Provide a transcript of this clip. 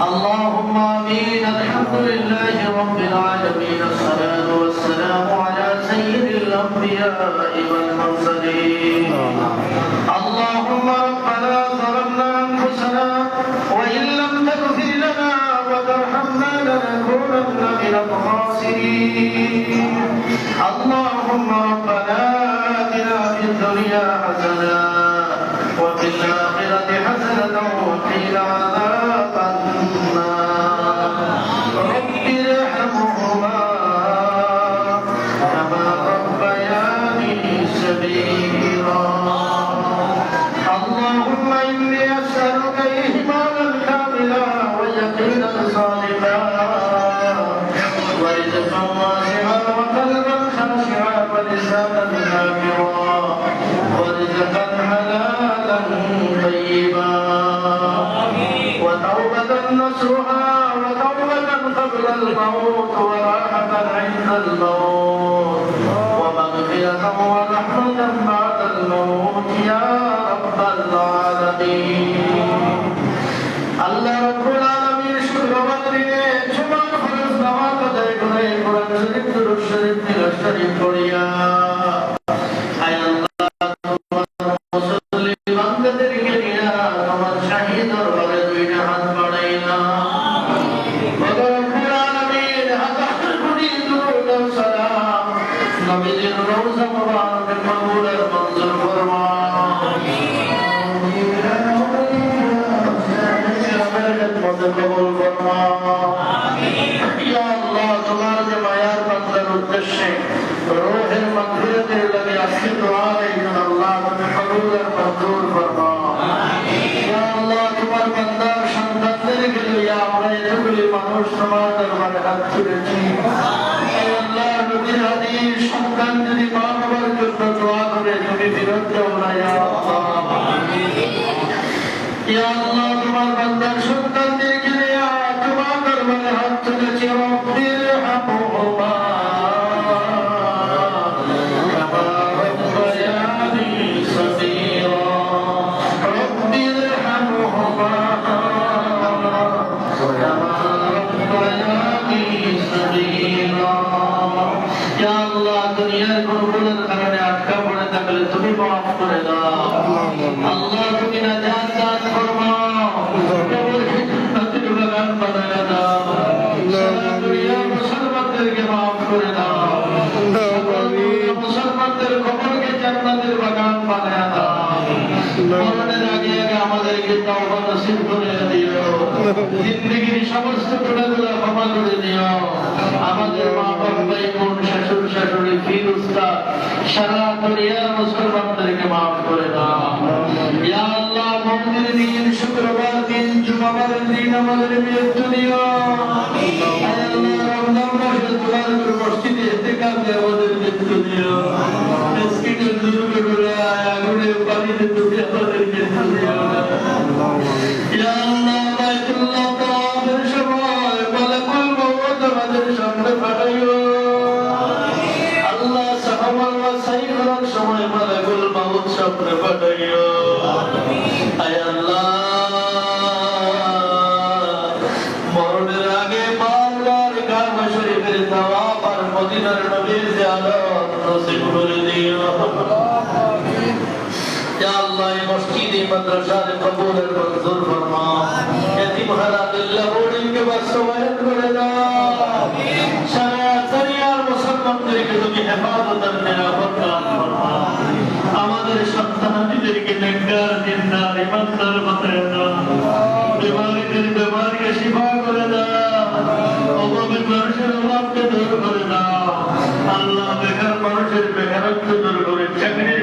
اللهم آمين. الحمد لله رب العالمين، الصلاة والسلام على سيد الأنبياء والمرسلين. اللهم ربنا ظلمنا أنفسنا وإن لم تغفر لنا وترحمنا لنكونن من الخاسرين. اللهم ربنا آتنا في الدنيا حسنة وفي الآخرة حسنة وقنا عذاب النار. رب ارحمهما كما ربياني صغيرا. اللهم إني أسألك إيمانا كاملا ويقينا صادقا ورزقا واسعا وقلبا خاشعا ولسانا ذاكرا ورزقا حلالا طيبا وتوبة نصوحا وتوبة قبل الموت وراحة عند الموت ومغفرة ورحمة بعد الموت يا رب العالمين. الله رب العالمين শুক্রবারে জুমার ফরজ নামাজ আদায় করে কোরআন শরীফ দুরূদ শরীফ তিলাওয়াত শরীফ পড়িয়া আয় আল্লাহ তোমার মুসল্লি বান্দাদেরকে নিয়া তোমার শাহী দরবারে দুইটা হাত বাড়াইলা। রব্বুল আলামিন হাজার কোটি দুরূদ ও সালাম নবীজির রওজা মুবারকে কবুল আর মঞ্জুর ফরমা। কবুল ফরমা। ইয়া আল্লাহ তোমার যে মায়ার বান্দার উদ্দেশ্যে রূহের মাগফিরাতের লাগি আজকে দোয়া করেন আল্লাহ তুমি কবুল আর মঞ্জুর ফরমা। মানুষ তোমার দরবারে হাত তুলেছি। আল্লাহ নবীর হাদিস সন্তান যদি মা বাবার জন্য দোয়া করে তুমি বিরত যাও না ইয়া আল্লাহ। তোমার বান্দার সন্তানদেরকে নিয়ে তোমার দরবারে হাত তুলেছি। রব্বির হামহুমা কামা রাব্বায়ানি সগীরা। রব্বির হামহুমা কামা রাব্বায়ানি সগীরা। ইয়া আল্লাহ, দুনিয়ার কোন ভুলের কারণে আটকা পড়ে থাকলে তুমি মাফ করে দাও। আল্লাহ তুমি নাজাত দান ফরমাও, কবরকে জান্নাতের বাগান বানায়া দাও। সারা দুনিয়ার মুসলমানদেরকে মাফ করে দাও। মুসলমানদের কবরকে জান্নাতের বাগান বানায়া দাও। মরণের আগে আগে আমাদেরকে তওবা নসিব করে দিও। জিন্দেগির সমস্ত গুনাহগুলো ক্ষমা করে দিও। আমাদের মা বাবা, ভাই বোন, শ্বশুর শাশুড়ি, পীর উস্তাদ, সারা দুনিয়ার মুসলমানদেরকে মাফ করে দাও। ইয়া আল্লাহ, মন্দির দিন, শুক্রবার দিন, জুমাবার দিন আমাদের মৃত্যু দিও। আল্লাহ, রমজান মাসে তোমার মসজিদে ইতিকাফে আমাদের মৃত্যু দিও। মিসকিনের দুর্গগুলোয় আগুনে পানিতে ডুবে আমাদের মৃত্যু দিও। ইয়া আল্লাহ, বাইতুল্লাহ তাওয়াফের সময় মালাকুল মউত আমাদের সামনে পাঠাইও। আল্লাহ, সাফা ওয়া সাই করার সময় মালাকুল মউত সামনে পাঠাইও। আয় আল্লাহ, মরণের আগে বারবার কাবা শরীফের তাওয়াফ আর মদিনার নবীর জিয়ারত নসিব করে দিও। ইয়া আল্লাহ, এই মসজিদে মাদ্রাসার কবুলের মঞ্জুর ফরমাও। ইয়াতীম হারাদিল্লাহ বোর্ডিংকে বাস্তবায়ন করে দাও। সারা দুনিয়ার মুসলমানদেরকে তুমি হেফাজতের নিরাপদ দান ফরমাও। আমাদের সন্তানদেরকে নেককার, দিনদার, ইমানদার বানায় দাও। বিমারীদের বিমারকে শিফা করে দাও। অভাবী মানুষের অভাবকে দূর করে দাও। আল্লাহ, বেকার মানুষের বেকারত্ব দূর করে চাকরি